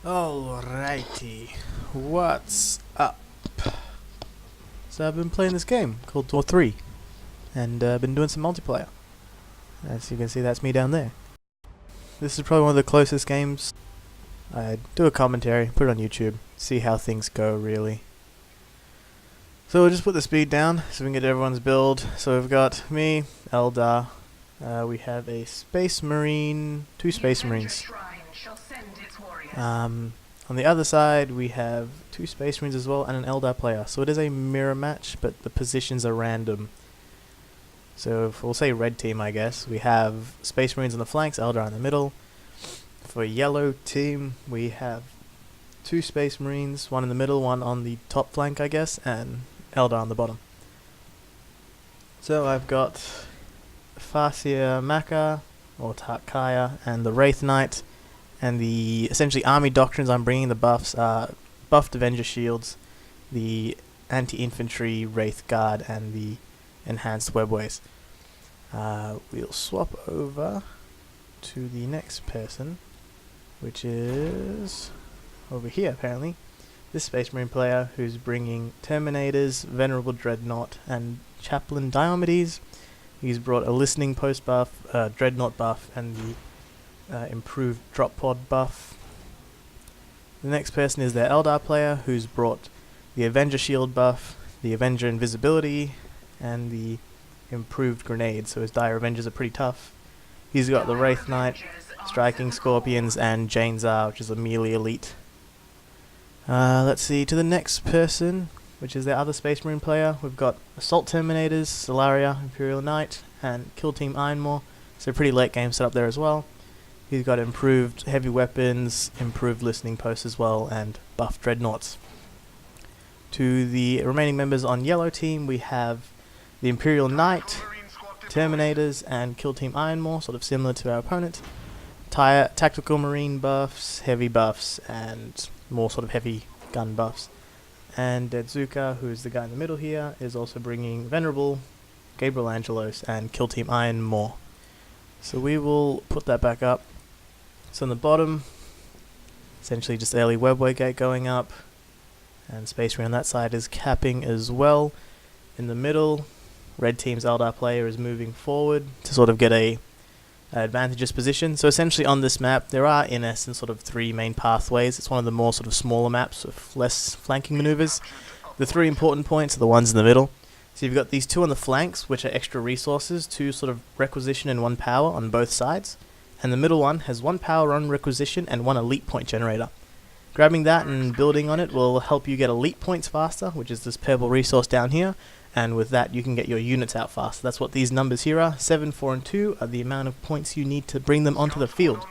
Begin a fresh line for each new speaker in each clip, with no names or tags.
Alrighty, what's up? So I've been playing this game called Tor 3 and been doing some multiplayer. As you can see, that's me down there. This is probably one of the closest games. I do a commentary, put it on YouTube, see how things go really. So we'll just put the speed down so we can get everyone's build. So we've got me, Eldar, we have a Space Marine, two Space Marines. On the other side we have two Space Marines as well and an Eldar player. So it is a mirror match, but the positions are random. So if we'll say red team, I guess, we have Space Marines on the flanks, Eldar in the middle. For yellow team we have two Space Marines, one in the middle, one on the top flank I guess, and Eldar on the bottom. So I've got Farseer Maka, or Tarkaya, and the Wraith Knight. And the essentially army doctrines I'm bringing, the buffs are buffed Avenger shields, the anti-infantry Wraith Guard, and the enhanced webways. We'll swap over to the next person, which is over here apparently. This Space Marine player who's bringing Terminators, Venerable Dreadnought, and Chaplain Diomedes. He's brought a Listening Post buff, Dreadnought buff, and the improved drop pod buff. The next person is their Eldar player who's brought the Avenger shield buff, the Avenger invisibility, and the improved grenade, so his Dire Avengers are pretty tough. He's got the Wraith Knight, Striking Scorpions, and Janezar, which is a melee elite. Let's see, to the next person, which is their other Space Marine player, we've got Assault Terminators, Solaria, Imperial Knight, and Kill Team Ironmore, so pretty late game set up there as well. He's got improved heavy weapons, improved listening posts as well, and buff dreadnoughts. To the remaining members on yellow team, we have the Imperial Knight, Terminators, and Kill Team Ironmore, sort of similar to our opponent. Tactical Marine buffs, heavy buffs, and more sort of heavy gun buffs. And Dedzuka, who is the guy in the middle here, is also bringing Venerable, Gabriel Angelos, and Kill Team Ironmore. So we will put that back up. So on the bottom, essentially just early webway gate going up, and Space Marine on that side is capping as well. In the middle, red team's Eldar player is moving forward to sort of get a advantageous position. So essentially on this map there are in essence sort of three main pathways. It's one of the more sort of smaller maps with less flanking maneuvers. The three important points are the ones in the middle. So you've got these two on the flanks, which are extra resources, two sort of requisition and one power on both sides. And the middle one has one power on requisition and one elite point generator. Grabbing that and building on it will help you get elite points faster, which is this purple resource down here. And with that you can get your units out faster. That's what these numbers here are. 7, 4, and 2 are the amount of points you need to bring them onto the field.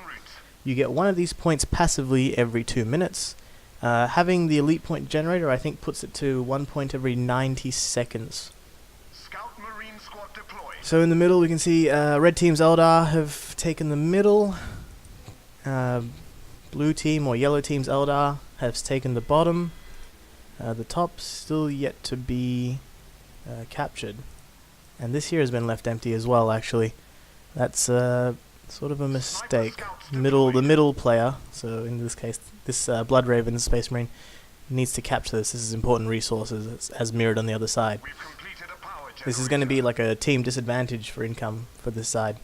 You get one of these points passively every 2 minutes. Having the elite point generator I think puts it to 1 point every 90 seconds. So in the middle we can see red team's Eldar have taken the middle, blue team or yellow team's Eldar has taken the bottom, the top still yet to be captured, and this here has been left empty as well actually. That's sort of a mistake. The middle player, so in this case this Blood Raven Space Marine, needs to capture this. This is important resources as mirrored on the other side. This is going to be like a team disadvantage for income for this side.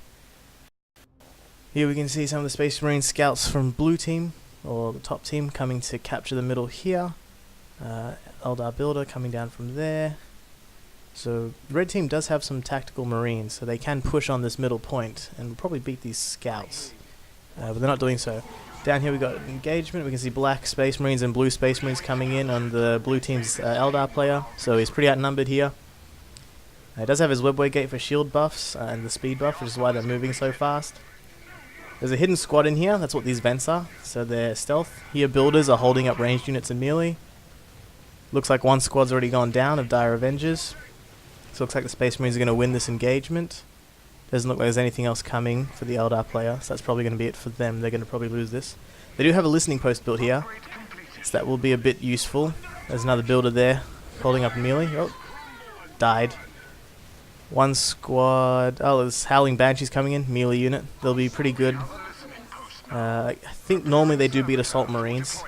Here we can see some of the Space Marine scouts from blue team, or the top team, coming to capture the middle here. Eldar Builder coming down from there. So the red team does have some tactical marines, so they can push on this middle point and will probably beat these scouts. But they're not doing so. Down here we got engagement. We can see black Space Marines and blue Space Marines coming in on the blue team's Eldar player, so he's pretty outnumbered here. It does have his webway gate for shield buffs and the speed buff, which is why they're moving so fast. There's a hidden squad in here, that's what these vents are, so they're stealth. Here builders are holding up ranged units and melee. Looks like one squad's already gone down of Dire Avengers. So looks like the Space Marines are going to win this engagement. Doesn't look like there's anything else coming for the Eldar player, so that's probably going to be it for them. They're going to probably lose this. They do have a listening post built here, so that will be a bit useful. There's another builder there holding up melee. Oh, died. One squad. Oh, there's Howling Banshees coming in, melee unit. They'll be pretty good I think normally they do beat Assault Marines.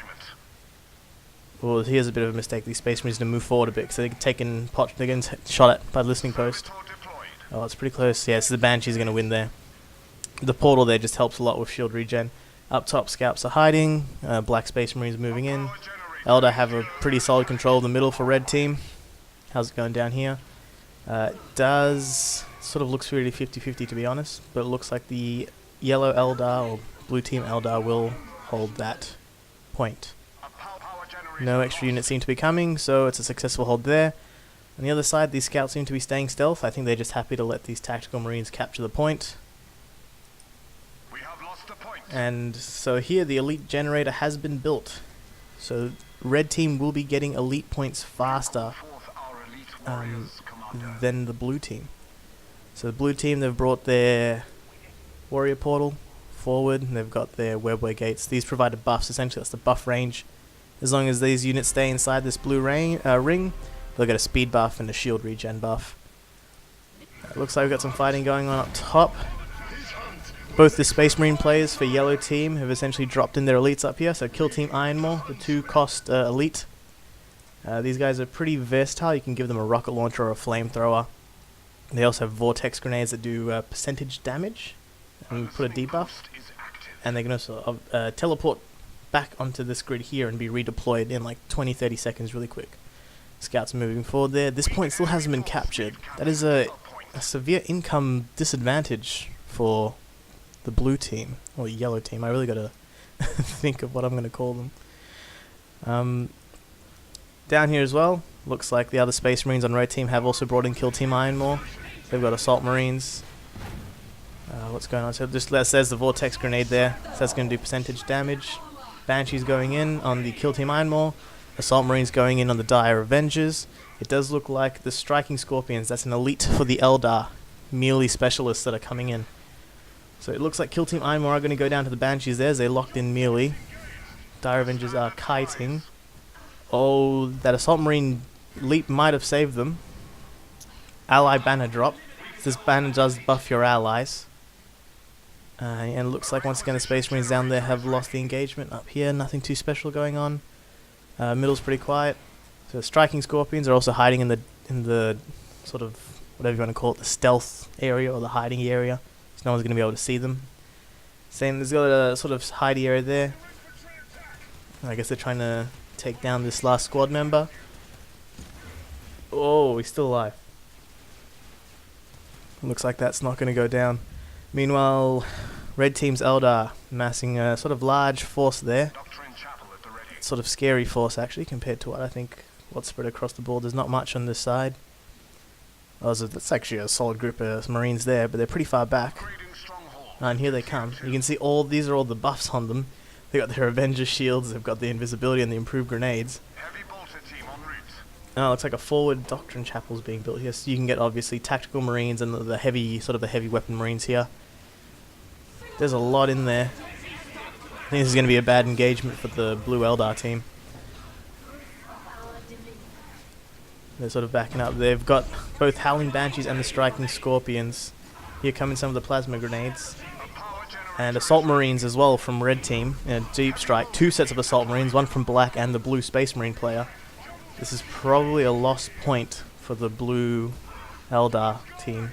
Well, here's a bit of a mistake. These Space Marines need to move forward a bit because they're getting shot at by the listening post. Oh, it's pretty close. Yeah, so the Banshee's going to win there. The portal there just helps a lot with shield regen. Up top, Scouts are hiding. Black Space Marines moving in. Eldar have a pretty solid control of the middle for red team. How's it going down here? It does sort of looks really 50-50 to be honest, but it looks like the yellow Eldar or blue team Eldar will hold that point. No extra units seem to be coming, so it's a successful hold there. On the other side, these scouts seem to be staying stealth. I think they're just happy to let these tactical marines capture the point.
We have lost the point.
And so here the elite generator has been built. So red team will be getting elite points faster than the blue team. So the blue team, they've brought their warrior portal forward, and they've got their webway gates. These provided buffs, essentially that's the buff range. As long as these units stay inside this blue ring, they'll get a speed buff and a shield regen buff. Looks like we've got some fighting going on up top. Both the Space Marine players for yellow team have essentially dropped in their elites up here. So Kill Team Ironmaw, the 2-cost elite. These guys are pretty versatile. You can give them a rocket launcher or a flamethrower. They also have vortex grenades that do percentage damage and put a debuff. And they can also teleport back onto this grid here and be redeployed in like 20-30 seconds really quick. Scouts moving forward there. This point still hasn't been captured. That is a severe income disadvantage for the blue team, or yellow team. I really gotta think of what I'm gonna call them. Down here as well, looks like the other Space Marines on red team have also brought in Kill Team Ironmaw. They've got Assault Marines. What's going on? So just there's the Vortex Grenade there. So that's going to do percentage damage. Banshee's going in on the Kill Team Ironmaw. Assault Marines going in on the Dire Avengers. It does look like the Striking Scorpions, that's an elite for the Eldar melee specialists that are coming in. So it looks like Kill Team Ironmaw are going to go down to the Banshees there as they locked in melee. Dire Avengers are kiting. Oh, that Assault Marine leap might have saved them. Ally banner drop. This banner does buff your allies. And it looks like once again the Space Marines down there have lost the engagement. Up here, nothing too special going on. Middle's pretty quiet. So the Striking Scorpions are also hiding in the sort of, whatever you want to call it, the stealth area or the hiding area. So no one's going to be able to see them. Same, there's got a sort of hidey area there. I guess they're trying to take down this last squad member. Oh, he's still alive. Looks like that's not going to go down. Meanwhile, red team's Eldar massing a sort of large force there. Sort of scary force actually compared to what's spread across the board. There's not much on this side. Oh, that's actually a solid group of Marines there, but they're pretty far back. And here they come. You can see these are all the buffs on them. They've got their Avenger shields, they've got the invisibility and the improved grenades. Oh, looks like a forward Doctrine Chapel's being built here, so you can get obviously tactical Marines and the heavy weapon Marines here. There's a lot in there. I think this is going to be a bad engagement for the blue Eldar team. They're sort of backing up. They've got both Howling Banshees and the Striking Scorpions. Here come in some of the plasma grenades. And Assault Marines as well from red team. Deep Strike. 2 sets of Assault Marines, one from black and the blue Space Marine player. This is probably a lost point for the blue Eldar team.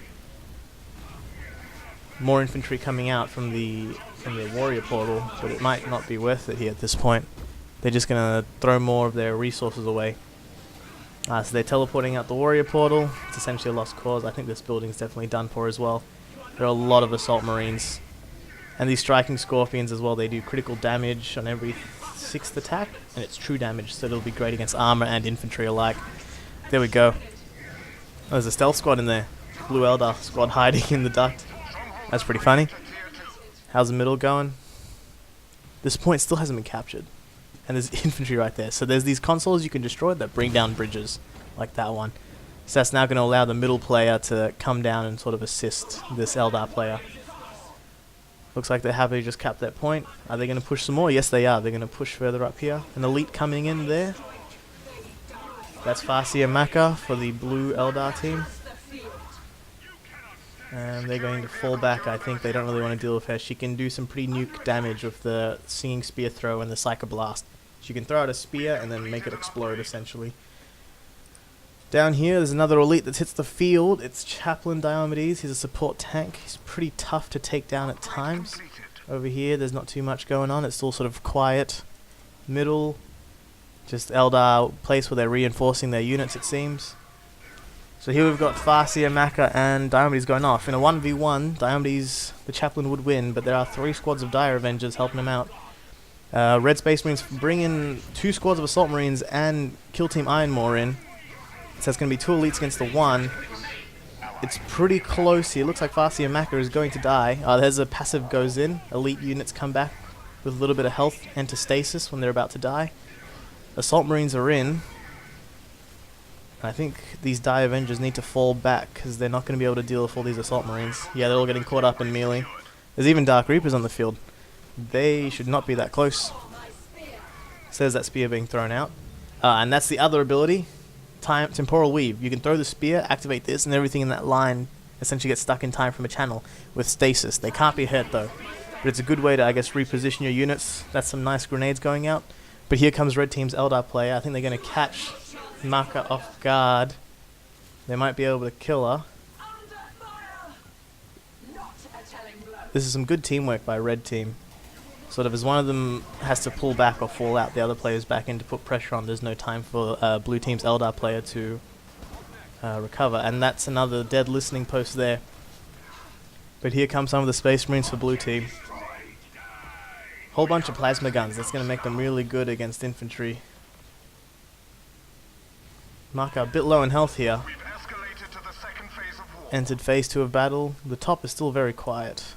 More infantry coming out from the warrior portal, but it might not be worth it here at this point. They're just going to throw more of their resources away. So they're teleporting out the warrior portal. It's essentially a lost cause. I think this building's definitely done for as well. There are a lot of Assault Marines. And these Striking Scorpions as well, they do critical damage on every 6th attack, and it's true damage, so it'll be great against armor and infantry alike. There we go. Oh, there's a stealth squad in there. Blue Eldar squad hiding in the duct. That's pretty funny. How's the middle going? This point still hasn't been captured. And there's infantry right there. So there's these consoles you can destroy that bring down bridges, like that one. So that's now going to allow the middle player to come down and sort of assist this Eldar player. Looks like they're happy to just cap that point. Are they going to push some more? Yes, they are. They're going to push further up here. An elite coming in there. That's Farseer Maka for the blue Eldar team. And they're going to fall back. I think they don't really want to deal with her. She can do some pretty nuke damage with the Singing Spear throw and the Psychoblast. She can throw out a spear and then make it explode, essentially. Down here, there's another elite that hits the field. It's Chaplain Diomedes. He's a support tank. He's pretty tough to take down at times. Over here, there's not too much going on. It's still sort of quiet. Middle, just Eldar place where they're reinforcing their units, it seems. So here we've got Farseer, Maka, and Diomedes going off. In a 1v1, Diomedes, the Chaplain, would win, but there are 3 squads of Dire Avengers helping him out. Red Space Marines bring in 2 squads of Assault Marines and Kill Team Ironmore in. So it's going to be 2 elites against the 1. It's pretty close here. Looks like Farseer Maka is going to die. There's a passive goes in. Elite units come back with a little bit of health, enter stasis when they're about to die. Assault Marines are in. I think these Die Avengers need to fall back because they're not going to be able to deal with all these Assault Marines. Yeah, they're all getting caught up in melee. There's even Dark Reapers on the field. They should not be that close. Says that spear being thrown out. And that's the other ability. Temporal Weave. You can throw the spear, activate this, and everything in that line essentially gets stuck in time from a channel with stasis. They can't be hurt though. But it's a good way to, I guess, reposition your units. That's some nice grenades going out. But here comes Red Team's Eldar player. I think they're going to catch Maka off guard. They might be able to kill her. This is some good teamwork by Red Team. Sort of as one of them has to pull back or fall out, the other player's back in to put pressure on. There's no time for Blue Team's Eldar player to recover. And that's another dead listening post there. But here come some of the Space Marines for Blue Team. Whole bunch of plasma guns. That's going to make them really good against infantry. Maka a bit low in health here. Entered phase 2 of battle. The top is still very quiet.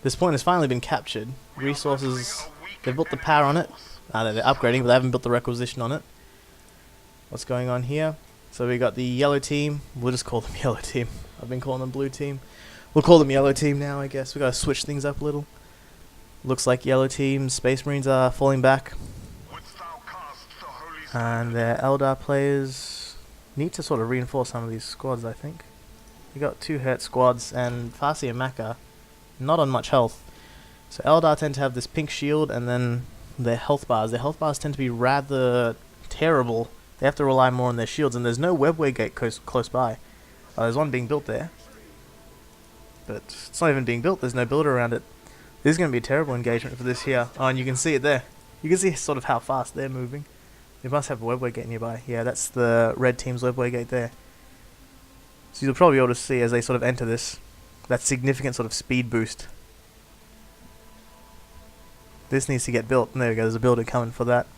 This point has finally been captured. Resources, they've built the power on it. They're upgrading, but they haven't built the requisition on it. What's going on here? So we got the yellow team. We'll just call them yellow team. I've been calling them blue team. We'll call them yellow team now, I guess. We gotta switch things up a little. Looks like yellow team Space Marines are falling back. And their Eldar players need to sort of reinforce some of these squads, I think. We got 2 hurt squads, and Farseer and Maka not on much health. So Eldar tend to have this pink shield, and then their health bars. Their health bars tend to be rather terrible. They have to rely more on their shields, and there's no webway gate close by. There's one being built there, but it's not even being built. There's no builder around it. This is going to be a terrible engagement for this here. Oh, and you can see it there. You can see sort of how fast they're moving. They must have a webway gate nearby. Yeah, that's the red team's webway gate there. So you'll probably be able to see as they sort of enter this, that significant sort of speed boost. This needs to get built. And there we go, there's a builder coming for that.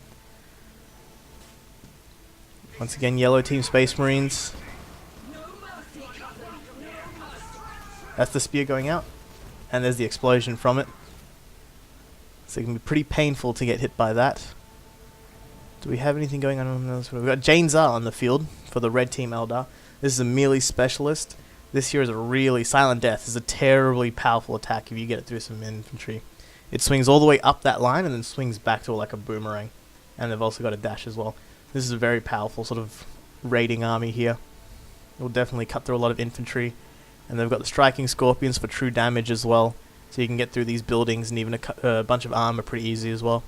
Once again, yellow team Space Marines. That's the spear going out. And there's the explosion from it. So it can be pretty painful to get hit by that. Do we have anything going on this? We've got Jane Zar on the field for the red team Eldar. This is a melee specialist. This here is a really Silent Death. Is a terribly powerful attack if you get it through some infantry. It swings all the way up that line and then swings back to like a boomerang. And they've also got a dash as well. This is a very powerful sort of raiding army here. It will definitely cut through a lot of infantry. And they've got the striking scorpions for true damage as well. So you can get through these buildings and even a bunch of armor pretty easy as well.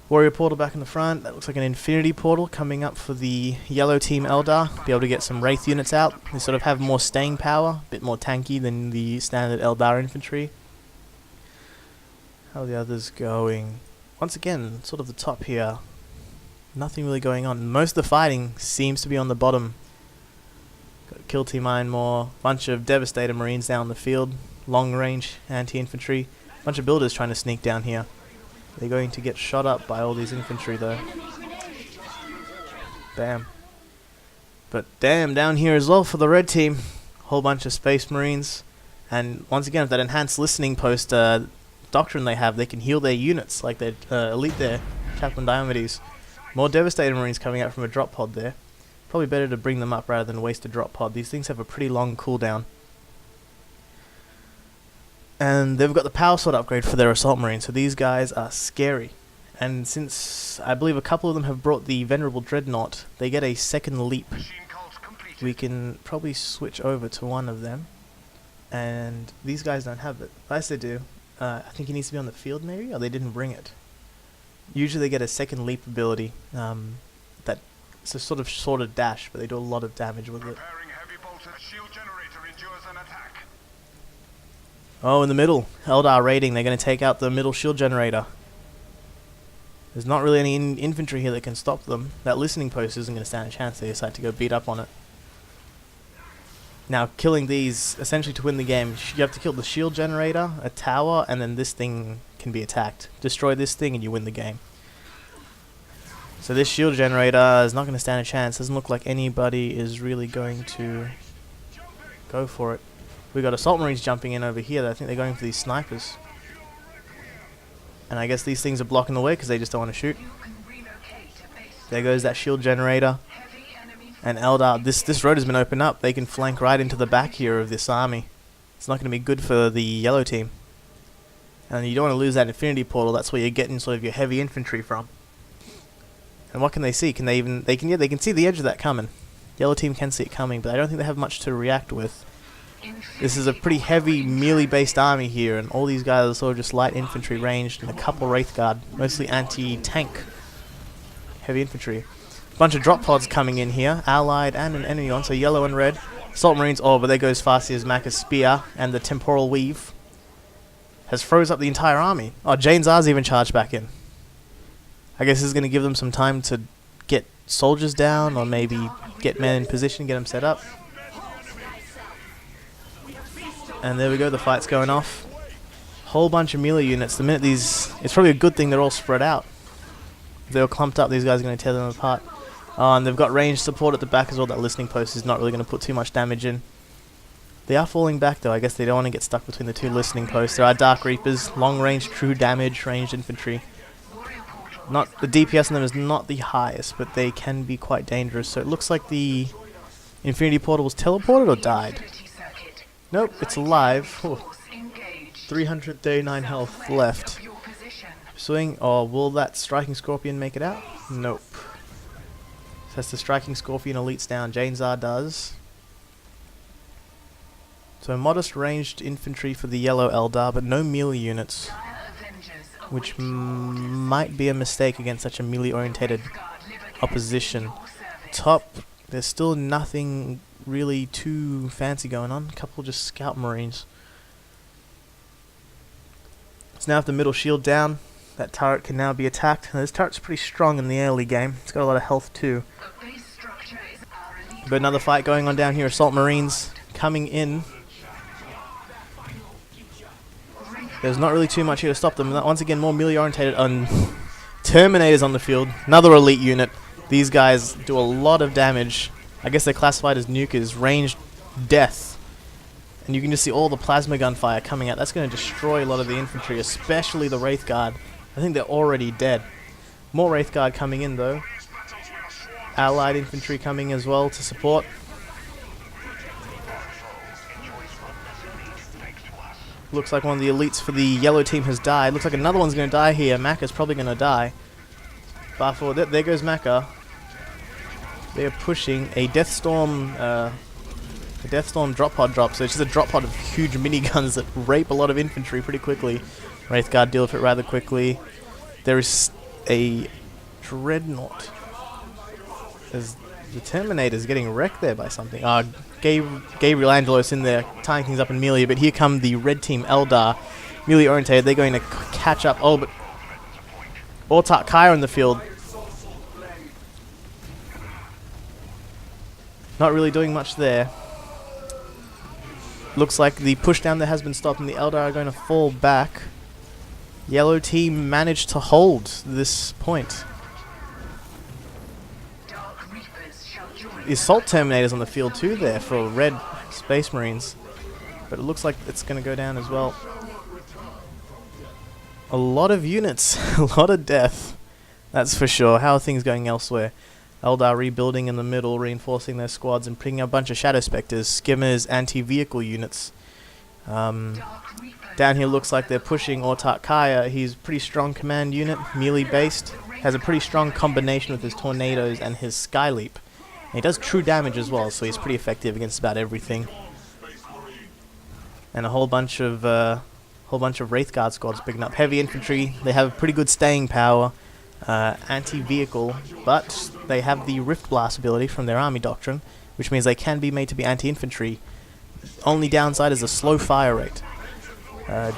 Warrior portal back in the front. That looks like an infinity portal coming up for the yellow team Eldar. Be able to get some wraith units out. They sort of have more staying power, a bit more tanky than the standard Eldar infantry. How are the others going? Once again, sort of the top here. Nothing really going on. Most of the fighting seems to be on the bottom. Got Kill Team Ironmore, bunch of Devastator Marines down the field, long range anti-infantry, bunch of builders trying to sneak down here. They're going to get shot up by all these infantry though. Bam. But damn, down here as well for the red team, whole bunch of Space Marines, and once again with that enhanced listening post doctrine they have, they can heal their units like their elite there, Chaplain Diomedes. More Devastator Marines coming out from a drop pod there. Probably better to bring them up rather than waste a drop pod. These things have a pretty long cooldown. And they've got the power sword upgrade for their Assault Marines, so these guys are scary. And since I believe a couple of them have brought the Venerable Dreadnought, they get a second leap. We can probably switch over to one of them. And these guys don't have it. Yes, they do. I think he needs to be on the field maybe, or they didn't bring it. Usually they get a second leap ability. It's a sort of dash, but they do a lot of damage with it.
Preparing heavy bolted shield generator endures an attack.
Oh, in the middle. Eldar raiding. They're going to take out the middle shield generator. There's not really any infantry here that can stop them. That listening post isn't going to stand a chance. They decide to go beat up on it. Now, killing these, essentially to win the game, you have to kill the shield generator, a tower, and then this thing can be attacked. Destroy this thing and you win the game. So this shield generator is not going to stand a chance. Doesn't look like anybody is really going to go for it. We got assault marines jumping in over here. I think they're going for these snipers. And I guess these things are blocking the way because they just don't want to shoot. There goes that shield generator. And Eldar, this road has been opened up. They can flank right into the back here of this army. It's not going to be good for the yellow team. And you don't want to lose that infinity portal. That's where you're getting sort of your heavy infantry from. And what can they see? Can they even... They can see the edge of that coming. Yellow team can see it coming, but I don't think they have much to react with. This is a pretty heavy melee-based army here, and all these guys are sort of just light infantry ranged, and a couple Wraith Guard, mostly anti-tank heavy infantry. Bunch of drop pods coming in here, allied and an enemy one, so yellow and red. Assault marines, oh, but there goes Farseer's Macca's spear, and the temporal weave has froze up the entire army. Oh, Jane Czar's even charged back in. I guess this is going to give them some time to get soldiers down, or maybe get men in position, get them set up. And there we go, the fight's going off. Whole bunch of melee units. The minute these... It's probably a good thing they're all spread out. If they're all clumped up, these guys are going to tear them apart. And they've got ranged support at the back as well. That listening post is not really going to put too much damage in. They are falling back though. I guess they don't want to get stuck between the two listening posts. There are Dark Reapers, long range, true damage, ranged infantry. Not the DPS on them is not the highest, but they can be quite dangerous. So it looks like the Infinity Portal was teleported or died. Nope, it's alive. Oh. 339 health left. Swing, or will that Striking Scorpion make it out? Nope. So that's the Striking Scorpion elites down. Jane Czar does. So modest ranged infantry for the yellow Eldar, but no melee units. Which might be a mistake against such a melee orientated opposition. Top, there's still nothing really too fancy going on. A couple just scout marines. So now with the middle shield down, that turret can now be attacked. And this turret's pretty strong in the early game. It's got a lot of health too. But another fight going on down here. Assault marines coming in. There's not really too much here to stop them. Once again, more melee orientated on Terminators on the field. Another elite unit. These guys do a lot of damage. I guess they're classified as nukers. Ranged death. And you can just see all the plasma gunfire coming out. That's going to destroy a lot of the infantry, especially the Wraith Guard. I think they're already dead. More Wraith Guard coming in though. Allied infantry coming as well to support. Looks like one of the elites for the yellow team has died. Looks like another one's going to die here. Macca's probably going to die. But for there goes Macca. They're pushing a Deathstorm drop pod drop. So it's just a drop pod of huge miniguns that rape a lot of infantry pretty quickly. Wraith Guard deal with it rather quickly. There is a Dreadnought. There's the Terminator's getting wrecked there by something. Gabriel Angelos in there tying things up in melee, but here come the red team Eldar, melee orientated. They're going to catch up. Oh, but Autarch Kaya in the field. Not really doing much there. Looks like the push down there has been stopped and the Eldar are going to fall back. Yellow team managed to hold this point. The Assault Terminators on the field too there for red Space Marines. But it looks like it's going to go down as well. A lot of units, a lot of death. That's for sure. How are things going elsewhere? Eldar rebuilding in the middle, reinforcing their squads and putting a bunch of Shadow Spectres, Skimmers, anti-vehicle units. Down here looks like they're pushing Autarch Kaya. He's a pretty strong command unit, melee based. Has a pretty strong combination with his Tornadoes and his Sky Leap. And he does true damage as well, so he's pretty effective against about everything. and a whole bunch of Wraith Guard squads picking up heavy infantry. They have pretty good staying power, anti-vehicle, but they have the Rift Blast ability from their army doctrine, which means they can be made to be anti-infantry. Only downside is a slow fire rate.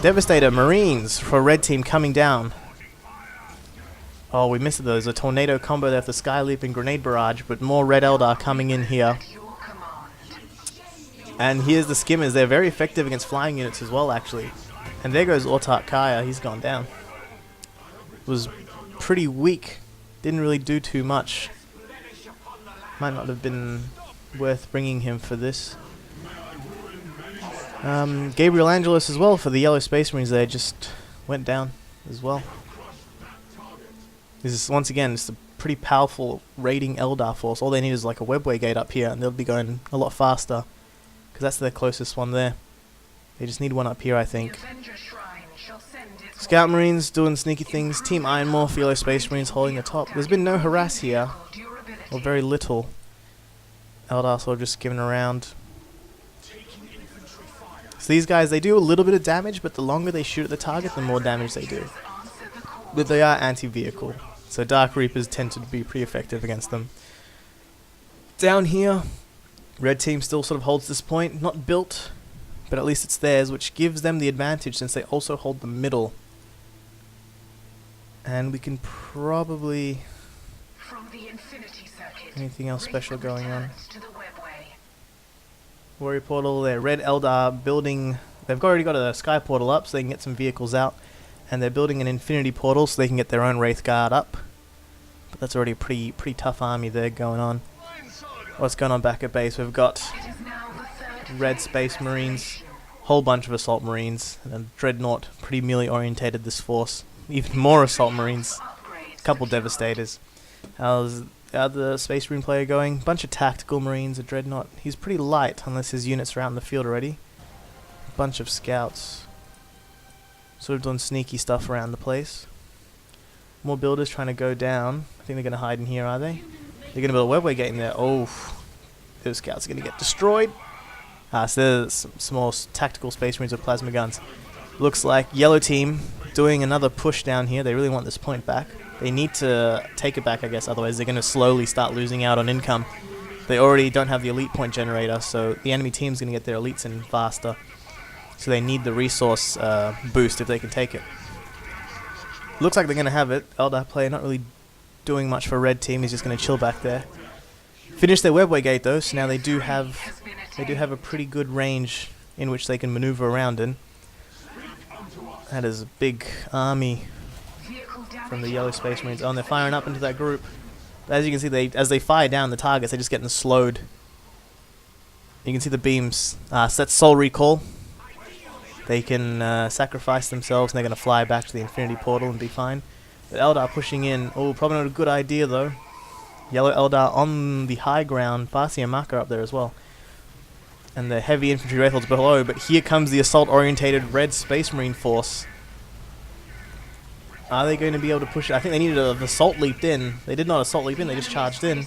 Devastator Marines for red team coming down. Oh, we missed those. A tornado combo there for Sky Leap and Grenade Barrage, but more Red Eldar coming in here. And here's the Skimmers. They're very effective against flying units as well, actually. And there goes Autark Kaya. He's gone down. Was pretty weak. Didn't really do too much. Might not have been worth bringing him for this. Gabriel Angelos as well for the Yellow Space Marines there just went down as well. This is once again just a pretty powerful raiding Eldar force. All they need is like a webway gate up here and they'll be going a lot faster because that's their closest one there. They just need one up here, I think. Scout Marines doing sneaky things. Team Iron Morph, Yellow Space Marines holding the top. There's been no harass here, or very little. Eldar sort of just giving around. So these guys, they do a little bit of damage, but the longer they shoot at the target, the more damage they do. But they are anti-vehicle, so Dark Reapers tend to be pretty effective against them. Down here, red team still sort of holds this point. Not built, but at least it's theirs, which gives them the advantage since they also hold the middle. And we can probably... Anything else special going on? Warrior Portal there. Red Eldar building... They've already got a Sky Portal up so they can get some vehicles out. And they're building an Infinity Portal so they can get their own Wraith Guard up. But that's already a pretty tough army there going on. What's going on back at base? We've got Red Space Marines, whole bunch of Assault Marines, and then Dreadnought pretty melee orientated this force. Even more Assault Marines, a couple Devastators. How's the other Space Marine player going? Bunch of Tactical Marines, a Dreadnought. He's pretty light unless his units are out in the field already. Bunch of Scouts. Sort of doing sneaky stuff around the place. More builders trying to go down. I think they're going to hide in here, are they? They're going to build a webway gate in there. Oh, those Scouts are going to get destroyed. So there's some more Tactical Space Marines with plasma guns. Looks like Yellow Team doing another push down here. They really want this point back. They need to take it back, I guess, otherwise they're going to slowly start losing out on income. They already don't have the elite point generator, so the enemy team's going to get their elites in faster. So they need the resource boost if they can take it. Looks like they're going to have it. Eldar player not really doing much for red team. He's just going to chill back there. Finish their webway gate though, so now they do have a pretty good range in which they can maneuver around in. That is a big army from the Yellow Space Marines. Oh, and they're firing up into that group. But as you can see, as they fire down the targets, they're just getting slowed. You can see the beams. So that's Soul Recall. They can sacrifice themselves and they're going to fly back to the Infinity Portal and be fine. But Eldar pushing in. Oh, probably not a good idea though. Yellow Eldar on the high ground. Farsi and Maka up there as well. And the heavy infantry rifles below. But here comes the assault-orientated Red Space Marine force. Are they going to be able to push it? I think they needed an assault leaped in. They did not assault leap in, they just charged in.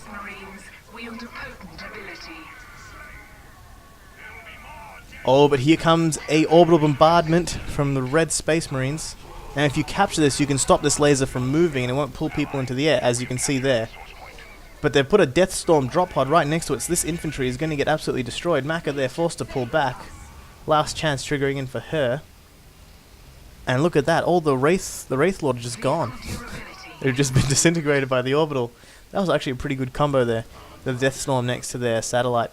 Oh, but here comes a orbital bombardment from the Red Space Marines. Now if you capture this, you can stop this laser from moving and it won't pull people into the air, as you can see there. But they've put a Death Storm drop pod right next to it, so this infantry is going to get absolutely destroyed. Maka there forced to pull back. Last chance triggering in for her. And look at that, all the Wraith Lord are just gone. They've just been disintegrated by the orbital. That was actually a pretty good combo there. The Death Storm next to their satellite.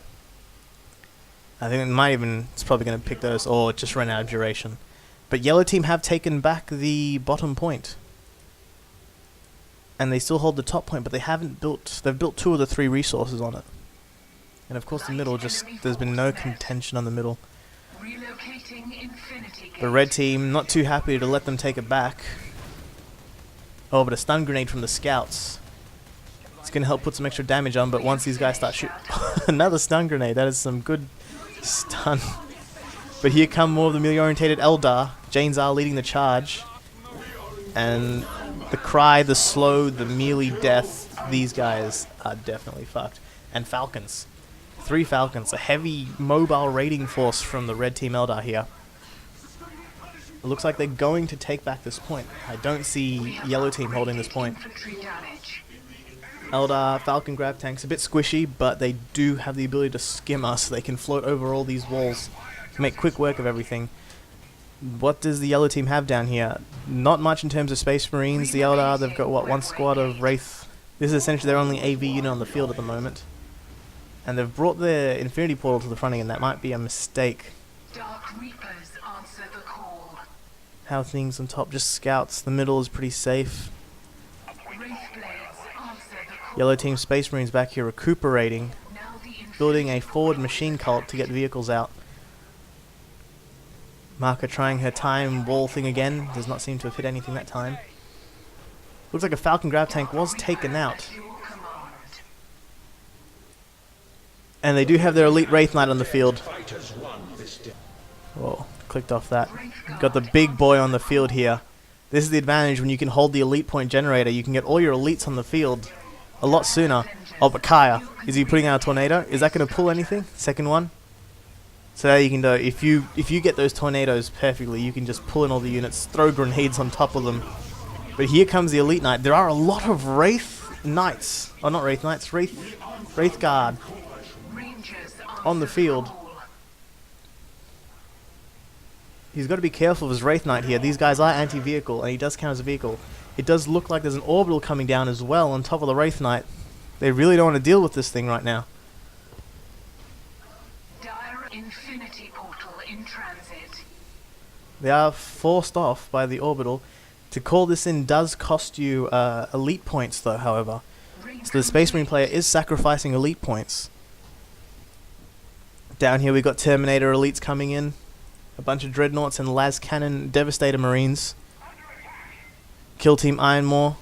I think it's probably going to pick those, or it just ran out of duration. But Yellow Team have taken back the bottom point. And they still hold the top point, but they've built 2 of the 3 resources on it. And of course the middle, there's been no contention on the middle. The red team, not too happy to let them take it back. Oh, but a stun grenade from the scouts. It's going to help put some extra damage on, but once these guys start shooting... Another stun grenade, that is some good stun. But here come more of the melee-orientated Eldar. Janezar leading the charge. And the cry, the slow, the melee death, these guys are definitely fucked. And Falcons. 3 Falcons, a heavy mobile raiding force from the red team Eldar here. It looks like they're going to take back this point. I don't see yellow team holding this point. Eldar, Falcon Grav tanks, a bit squishy, but they do have the ability to skim us. They can float over all these walls, make quick work of everything. What does the yellow team have down here? Not much in terms of Space Marines. The Eldar, they've got, what, one squad of Wraith. This is essentially their only AV unit on the field at the moment. And they've brought their Infinity Portal to the front again. That might be a mistake.
Dark Reapers answer the call.
How things on top, just scouts. The middle is pretty safe. Yellow team Space Marines back here recuperating, building a forward machine cult to get vehicles out. Marka trying her time wall thing again, does not seem to have hit anything that time. Looks like a Falcon Grav tank was taken out. And they do have their elite Wraith Knight on the field. Whoa, clicked off that. Got the big boy on the field here. This is the advantage when you can hold the elite point generator. You can get all your elites on the field a lot sooner. Oh, but Kaya, is he putting out a tornado? Is that going to pull anything? Second one. So there you can do. If you get those tornadoes perfectly, you can just pull in all the units, throw grenades on top of them. But here comes the elite knight. There are a lot of Wraith Knights. Oh, not Wraith Knights. Wraith Guard on the field. He's got to be careful of his Wraith Knight here. These guys are anti-vehicle, and he does count as a vehicle. It does look like there's an orbital coming down as well on top of the Wraith Knight. They really don't want to deal with this thing right now.
Dire Infinity Portal in transit.
They are forced off by the orbital. To call this in does cost you elite points though, however. So the Space Marine player is sacrificing elite points. Down here we got Terminator elites coming in. A bunch of Dreadnoughts and Las Cannon Devastator Marines. Kill Team Ironmore.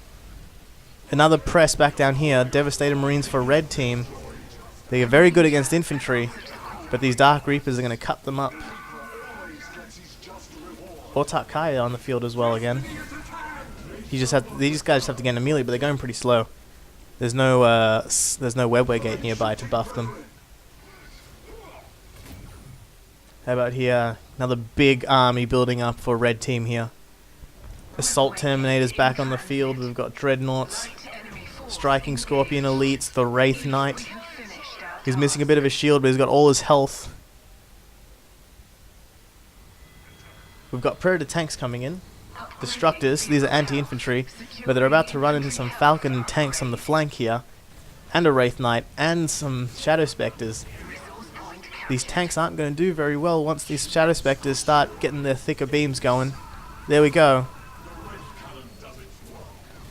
Another press back down here. Devastator Marines for Red Team. They are very good against infantry, but these Dark Reapers are going to cut them up. Autarch Kaya on the field as well again. These guys have to get a melee, but they're going pretty slow. There's no webway gate nearby to buff them. How about here? Another big army building up for Red Team here. Assault Terminators back on the field. We've got Dreadnoughts, Striking Scorpion Elites, the Wraith Knight. He's missing a bit of his shield, but he's got all his health. We've got Predator tanks coming in. Destructors, these are anti-infantry, but they're about to run into some Falcon tanks on the flank here, and a Wraith Knight, and some Shadow Spectres. These tanks aren't going to do very well once these Shadow Spectres start getting their thicker beams going. There we go.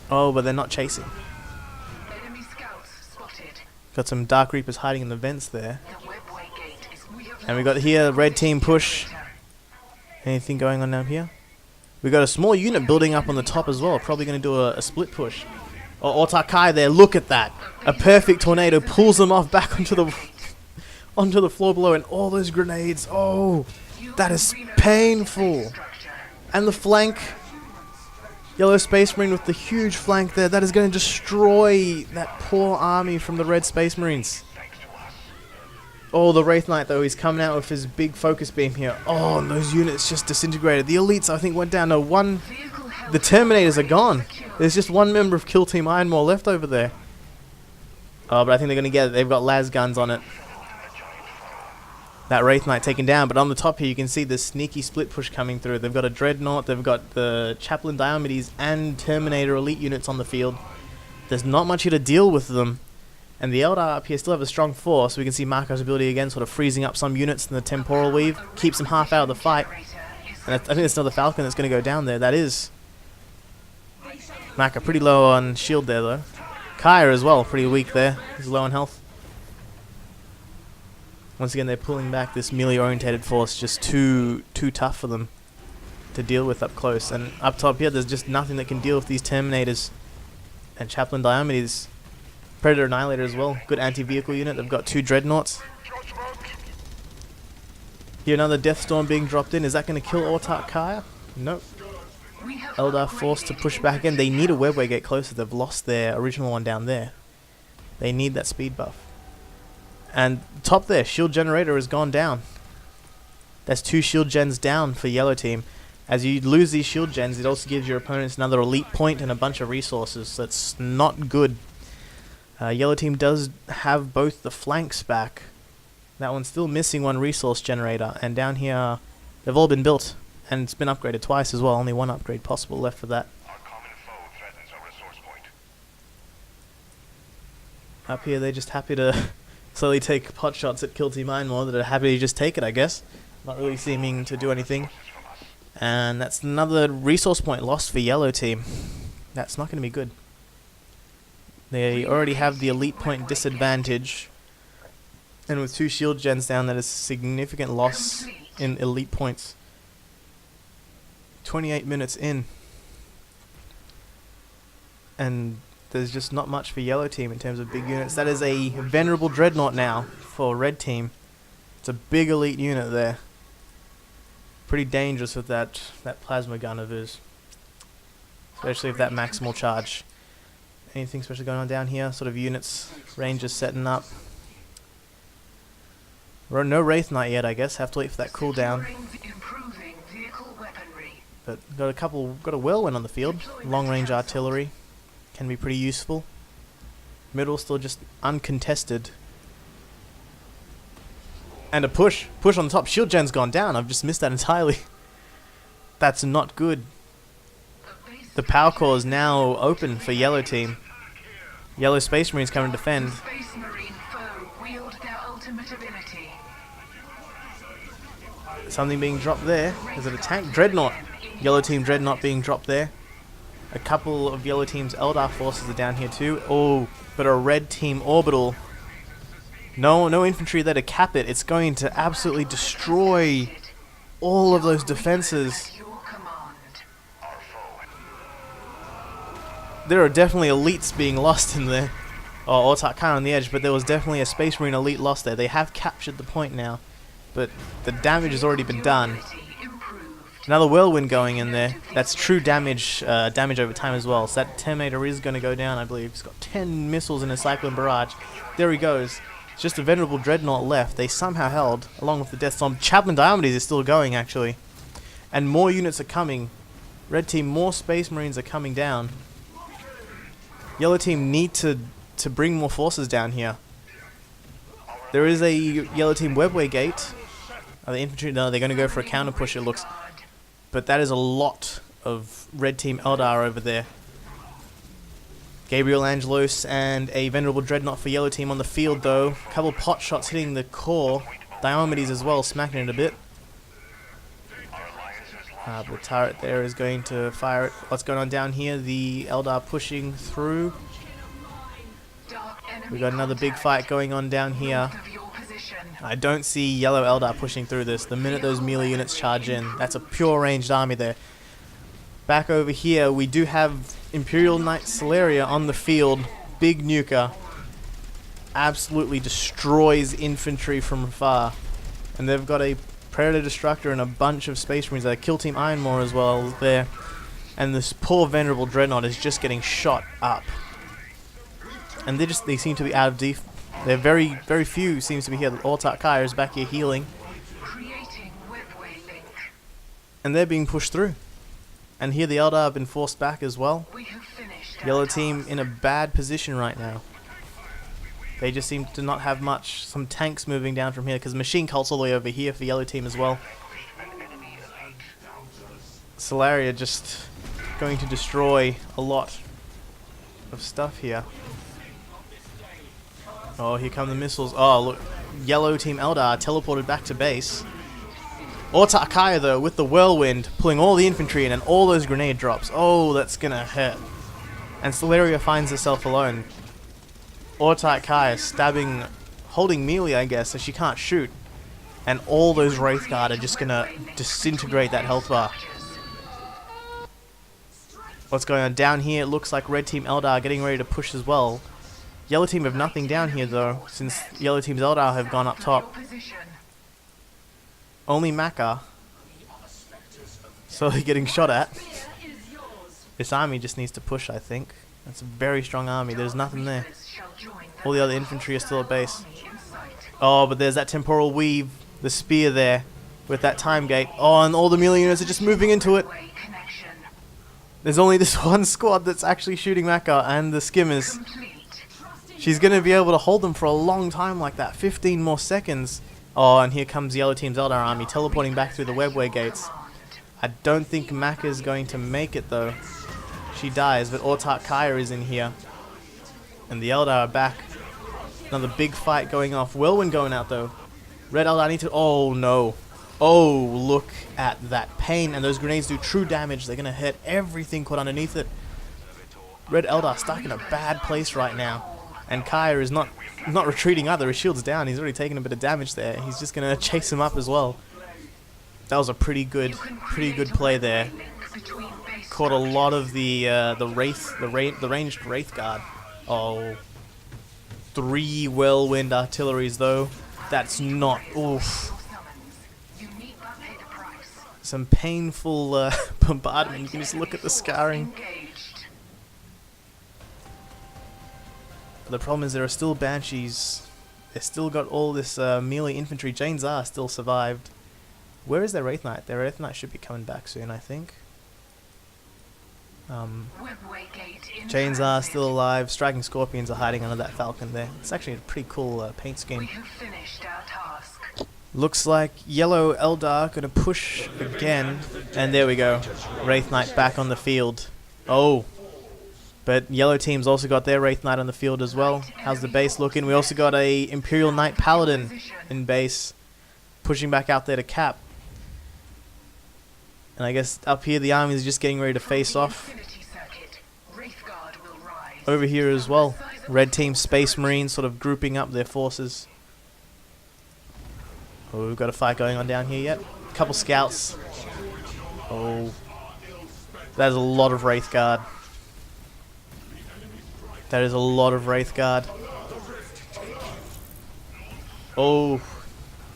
Oh, but they're not chasing.
Enemy scouts spotted.
Got some Dark Reapers hiding in the vents there. And we got here Red Team push. Anything going on down here? We got a small unit building up on the top as well. Probably going to do a split push. Oh, Autarch Kaya there. Look at that. A perfect tornado pulls them off back onto the floor below, and all those grenades. Oh, that is painful. And the flank. Yellow Space Marine with the huge flank there. That is going to destroy that poor army from the Red Space Marines. Oh, the Wraith Knight though, he's coming out with his big focus beam here. Oh, and those units just disintegrated. The elites I think went down. No, the Terminators are gone. There's just one member of Kill Team Ironmore left over there. Oh, but I think they're going to get it. They've got las guns on it. That Wraith Knight taken down, but on the top here you can see the sneaky split push coming through. They've got a Dreadnought, they've got the Chaplain Diomedes and Terminator elite units on the field. There's not much here to deal with them. And the Eldar up here still have a strong force. We can see Marco's ability again, sort of freezing up some units in the Temporal Weave. Keeps them half out of the fight. And I think there's another Falcon that's going to go down there. That is. Marco pretty low on shield there though. Kaya as well, pretty weak there. He's low on health. Once again, they're pulling back this melee-orientated force, just too tough for them to deal with up close. And up top here, there's just nothing that can deal with these Terminators and Chaplain Diomedes. Predator Annihilator as well, good anti-vehicle unit. They've got 2 Dreadnoughts. Here another Deathstorm being dropped in. Is that going to kill Autarch Kaya? Nope. Eldar forced to push back in. They need a webway gate closer. They've lost their original one down there. They need that speed buff. And top there, shield generator has gone down. That's 2 shield gens down for yellow team. As you lose these shield gens, it also gives your opponents another elite point and a bunch of resources. So that's not good. Yellow team does have both the flanks back. That one's still missing one resource generator, and down here they've all been built, and it's been upgraded twice as well. Only one upgrade possible left for that.
Our common foe threatens our resource point.
Up here they're just happy to slowly take pot shots at Kill Team Ironmore that are happy to just take it, I guess. Not really seeming to do anything. And that's another resource point lost for Yellow team. That's not going to be good. They already have the elite point disadvantage. And with 2 shield gens down, that is a significant loss in elite points. 28 minutes in. And there's just not much for Yellow team in terms of big units. That is a Venerable Dreadnought now for Red team. It's a big elite unit there. Pretty dangerous with that plasma gun of his. Especially with that maximal charge. Anything special going on down here? Sort of units, Rangers setting up. No Wraith Knight yet, I guess. Have to wait for that cooldown. But got a Whirlwind on the field. Long range artillery can be pretty useful. Middle still just uncontested. And a push on the top. Shield gen's gone down. I've just missed that entirely. That's not good. The power core is now open for Yellow team. Yellow Space Marines coming to defend.
Space Marine foe wield their ultimate ability.
Something being dropped there. Is it a tank? Dreadnought. Yellow team Dreadnought being dropped there. A couple of Yellow team's Eldar forces are down here too. Oh, but a Red team Orbital. No infantry there to cap it. It's going to absolutely destroy all of those defenses. There are definitely elites being lost in there. Oh, Autarch Kai on the edge, but there was definitely a Space Marine elite lost there. They have captured the point now, but the damage has already been done. Another Whirlwind going in there. That's true damage over time as well. So that Terminator is going to go down, I believe. He's got 10 missiles in his Cyclone Barrage. There he goes. It's just a Venerable Dreadnought left. They somehow held, along with the Death Storm. Chaplain Diomedes is still going, actually. And more units are coming. Red team, more Space Marines are coming down. Yellow team need to bring more forces down here. There is a Yellow team Webway Gate. The infantry, no, they're going to go for a counter push, it looks. But that is a lot of Red team Eldar over there. Gabriel Angelos and a Venerable Dreadnought for Yellow team on the field though. A couple pot shots hitting the core. Diomedes as well, smacking it a bit. The turret there is going to fire it. What's going on down here? The Eldar pushing through. We got another big fight going on down here. I don't see Yellow Eldar pushing through this. The minute those melee units charge in, that's a pure ranged army there. Back over here, we do have Imperial Knight Solaria on the field. Big nuker. Absolutely destroys infantry from afar. And they've got a Predator Destructor and a bunch of Space Marines there. Kill Team Ironmore as well there. And this poor Venerable Dreadnought is just getting shot up. And they seem to be out of def. They're very few seems to be here. Autarch Kai is back here healing. And they're being pushed through. And here the Eldar have been forced back as well. Yellow team in a bad position right now. They just seem to not have much. Some tanks moving down from here because Machine Cult's all the way over here for Yellow team as well. Solaria just going to destroy a lot of stuff here. Oh, here come the missiles. Oh, look. Yellow team Eldar teleported back to base. Autarch Kai, though, with the Whirlwind, pulling all the infantry in and all those grenade drops. Oh, that's gonna hurt. And Solaria finds herself alone. Autarch Kai is stabbing, holding melee, I guess, so she can't shoot. And all those Wraith Guard are just gonna disintegrate that health bar. What's going on down here? It looks like Red Team Eldar are getting ready to push as well. Yellow Team have nothing down here, though, since Yellow Team's Eldar have gone up top. Only Maka. Slowly getting shot at. This army just needs to push, I think. That's a very strong army. There's nothing there. All the other infantry are still at base. Oh, but there's that Temporal Weave. The spear there. with that time gate. Oh, and all the melee units are just moving into it.
Webway connection
There's only this one squad that's actually shooting Maka and the skimmers.
complete.
She's going to be able to hold them for a long time like that. 15 more seconds. Oh, and here comes Yellow Team's Eldar army teleporting back through the webway gates. I don't think Maka's going to make it though. She dies, but Autark Kaya is in here. And the Eldar are back. Another big fight going off. Whirlwind going out though. Red Eldar need to... Oh no. Oh, look at that pain. And those grenades do true damage. They're going to hit everything caught underneath it. Red Eldar stuck in a bad place right now. And Kaya is not retreating either. His shield's down. He's already taken a bit of damage there. He's just going to chase him up as well. That was a pretty good play there. Caught a lot of the ranged Wraith Guard. Oh, 3 Whirlwind artilleries though. That's not... Oof. Some painful bombardment. You can just look at the scarring. The problem is there are still Banshees. They've still got all this melee infantry. Jane Zar still survived. Where is their Wraith Knight? Their Wraith Knight should be coming back soon, I think. Jane Zar still alive. Striking Scorpions are hiding under that Falcon there. It's actually a pretty cool paint scheme.
We have finished our task.
Looks like Yellow Eldar gonna push again. And there we go. Wraith Knight back on the field. Oh. But Yellow Team's also got their Wraith Knight on the field as well. How's the base looking? We also got a Imperial Knight Paladin in base. Pushing back out there to cap. And I guess up here the armies are just getting ready to face off. Over here as well. Red Team Space Marines sort of grouping up their forces. Oh, we've got a fight going on down here yet. A couple scouts. Oh. That is a lot of Wraith Guard. That is a lot of Wraith Guard. Oh.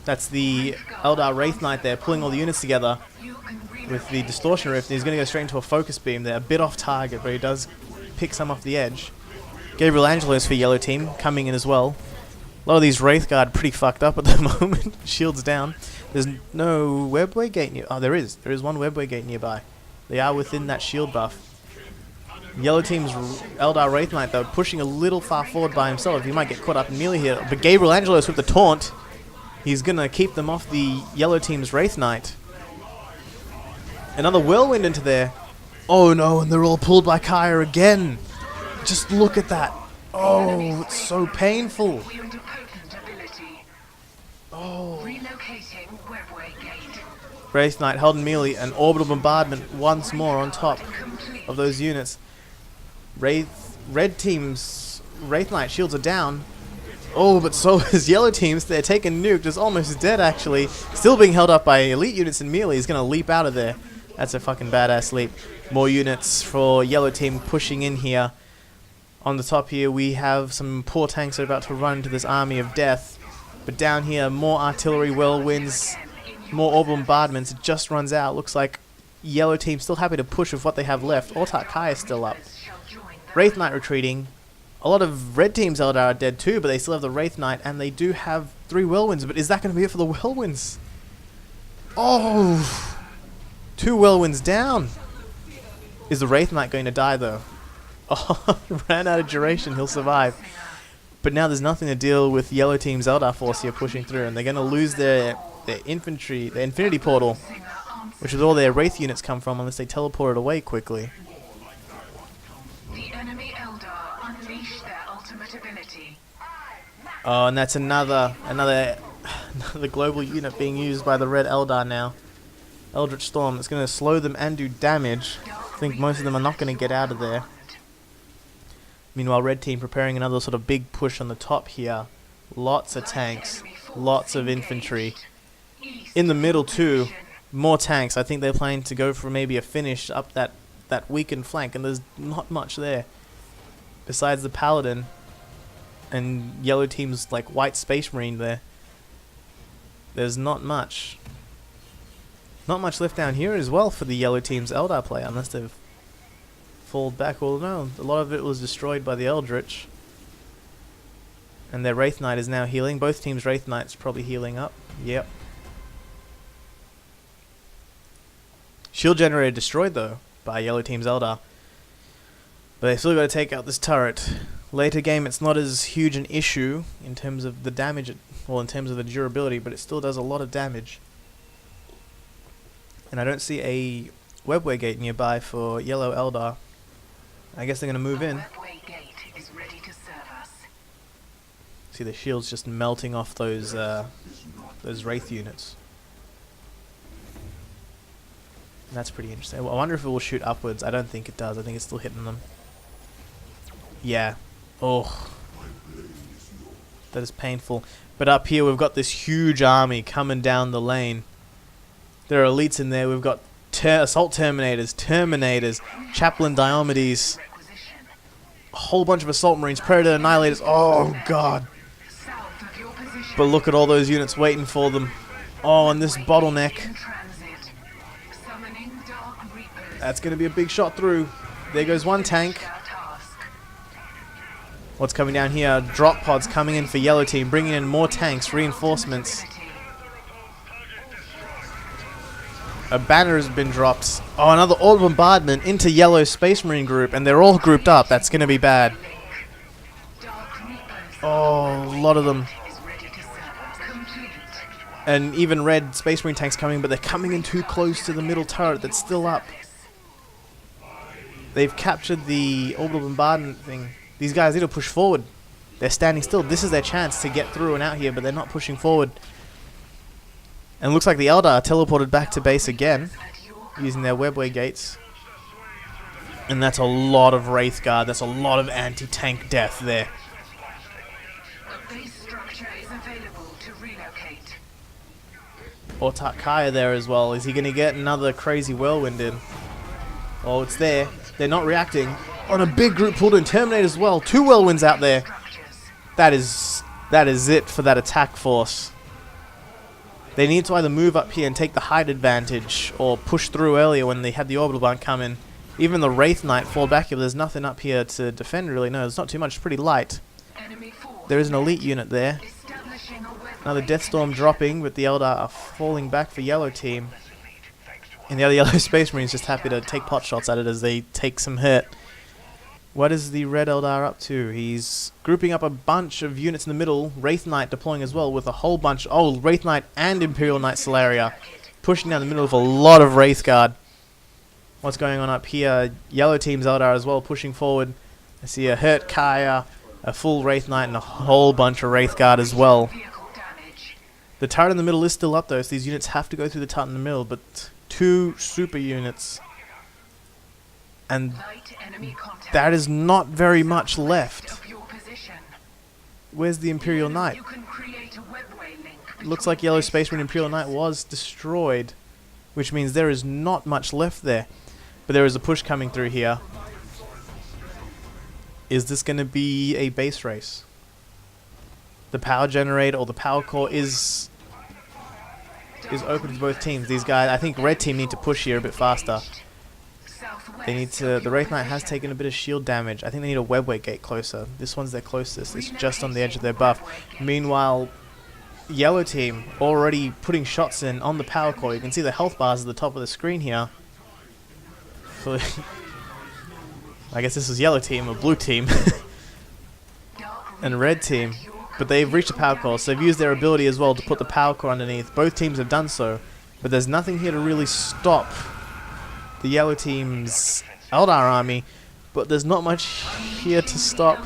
That's the Eldar Wraith Knight there, pulling all the units together with the Distortion Rift. He's going to go straight into a focus beam there. A bit off target, but he does pick some off the edge. Gabriel Angelos for Yellow Team coming in as well. A lot of these Wraith Guard pretty fucked up at the moment. Shields down. There's no webway gate near... Oh, there is. There is one webway gate nearby. They are within that shield buff. Yellow Team's Eldar Wraith Knight, though, pushing a little far forward by himself. He might get caught up in melee here. But Gabriel Angelos with the taunt. He's going to keep them off the Yellow Team's Wraith Knight. Another Whirlwind into there. Oh no, and they're all pulled by Kaya again. Just look at that. Oh, it's so painful. Oh. Wraith Knight held in melee and orbital bombardment once more on top of those units. Red Team's Wraith Knight shields are down. Oh, but so is Yellow Team's. They're taking nuked. Is almost dead, actually. Still being held up by elite units in melee. He's going to leap out of there. That's a fucking badass leap. More units for Yellow Team pushing in here. On the top here, we have some poor tanks that are about to run into this army of death. But down here, more artillery whirlwinds, more orbital bombardments. It just runs out. Looks like Yellow Team still happy to push with what they have left. Autark Kaya is still up. Wraith Knight retreating. A lot of Red Team's Eldar are dead too, but they still have the Wraith Knight, and they do have 3 Whirlwinds. But is that going to be it for the Whirlwinds? Oh! 2 Whirlwinds down. Is the Wraith Knight going to die though? Oh, ran out of duration. He'll survive. But now there's nothing to deal with Yellow Team's Eldar force here pushing through, and they're going to lose their infantry, their Infinity Portal, which is all their Wraith units come from, unless they teleport it away quickly.
The enemy Eldar unleash their ultimate ability.
Oh, and that's another global unit being used by the Red Eldar now. Eldritch Storm. It's going to slow them and do damage. I think most of them are not going to get out of there. Meanwhile, Red Team preparing another sort of big push on the top here. Lots of tanks, lots of infantry. In the middle too, more tanks. I think they're planning to go for maybe a finish up that weakened flank, and there's not much there. Besides the Paladin and Yellow Team's like white Space Marine there. There's not much. Not much left down here as well for the Yellow Team's Eldar player, unless they've fallen back. Well, no, a lot of it was destroyed by the Eldritch. And their Wraith Knight is now healing. Both teams' Wraith Knight's probably healing up. Yep. Shield generator destroyed though by yellow team's Eldar. But they still got to take out this turret. Later game, it's not as huge an issue in terms of the damage, well, in terms of the durability, but it still does a lot of damage. And I don't see a webway gate nearby for yellow Eldar. I guess they're going to move in.
Webway gate is ready to serve us.
See the shields just melting off those Wraith units. And that's pretty interesting. Well, I wonder if it will shoot upwards. I don't think it does. I think it's still hitting them. Yeah. Oh. That is painful. But up here we've got this huge army coming down the lane. There are elites in there. We've got Assault Terminators, Chaplain Diomedes, a whole bunch of Assault Marines, Predator Annihilators. Oh god.
South of your position.
But look at all those units waiting for them. Oh, and this bottleneck.
In transit. Summoning Dark Reapers.
That's going to be a big shot through. There goes one tank.
Our task.
What's coming down here? Drop pods coming in for yellow team, bringing in more tanks, reinforcements. A banner has been dropped. Oh, another orbital bombardment into yellow Space Marine group, and they're all grouped up. That's going to be bad.
Dark Reapers.
Oh, a lot of them.
Is ready to serve us. Complete.
And even red Space Marine tanks coming, but they're coming in too close to the middle turret that's still up. They've captured the orbital bombardment thing. These guys need to push forward. They're standing still. This is their chance to get through and out here, but they're not pushing forward. And it looks like the Eldar teleported back to base again, using their webway gates. And that's a lot of Wraith Guard. That's a lot of anti-tank death there.
A base structure is available to relocate.
Or Tarkaya there as well. Is he going to get another crazy whirlwind in? Oh, it's there. They're not reacting. On a big group pulled in. Terminator as well. 2 whirlwinds out there.
Structures.
That is it for that attack force. They need to either move up here and take the height advantage, or push through earlier when they had the orbital bomb come in. Even the Wraith Knight fall back if there's nothing up here to defend really. No, there's not too much. It's pretty light.
Enemy force.
There is an elite unit there.
Establishing a webway
Another Deathstorm
connection.
dropping, but the Eldar are falling back for yellow team. And the other yellow Space Marine is just happy to take pot shots at it as they take some hit. What is the red Eldar up to? He's grouping up a bunch of units in the middle. Wraith Knight deploying as well with a whole bunch. Oh, Wraith Knight and Imperial Knight Solaria. Pushing down the middle with a lot of Wraith Guard. What's going on up here? Yellow team's Eldar as well pushing forward. I see a Hurt Kaya, a full Wraith Knight, and a whole bunch of Wraith Guard as well.
Vehicle damage.
The turret in the middle is still up though, so these units have to go through the turret in the middle, but 2 super units. And
Light enemy contact.
that is not very much left.
Of your position.
Where's the Imperial Knight?
You can create a webway link.
Looks like Yellow Space Marine Imperial Knight was destroyed, which means there is not much left there. But there is a push coming through here. Is this going to be a base race? The power generator or the power core is open to both teams. These guys, I think red team need to push here a bit faster. They need to. The Wraith Knight has taken a bit of shield damage. I think they need a webway gate closer. This one's their closest. It's just on the edge of their buff. Meanwhile, yellow team already putting shots in on the power core. You can see the health bars at the top of the screen here. I guess this is yellow team or blue team and red team. But they've reached the power core, so they've used their ability as well to put the power core underneath. Both teams have done so, but there's nothing here to really stop the yellow team's Eldar army, but there's not much here to stop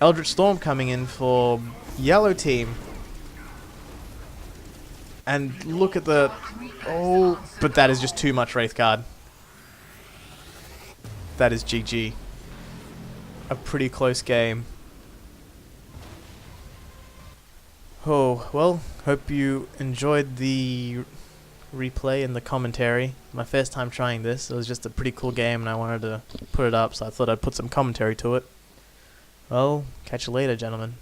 Eldritch Storm coming in for yellow team. And look at the... Oh, but that is just too much Wraith Guard. That is GG. A pretty close game. Oh, well, hope you enjoyed the replay and the commentary. My first time trying this. It was just a pretty cool game and I wanted to put it up, so I thought I'd put some commentary to it. Well, catch you later, gentlemen.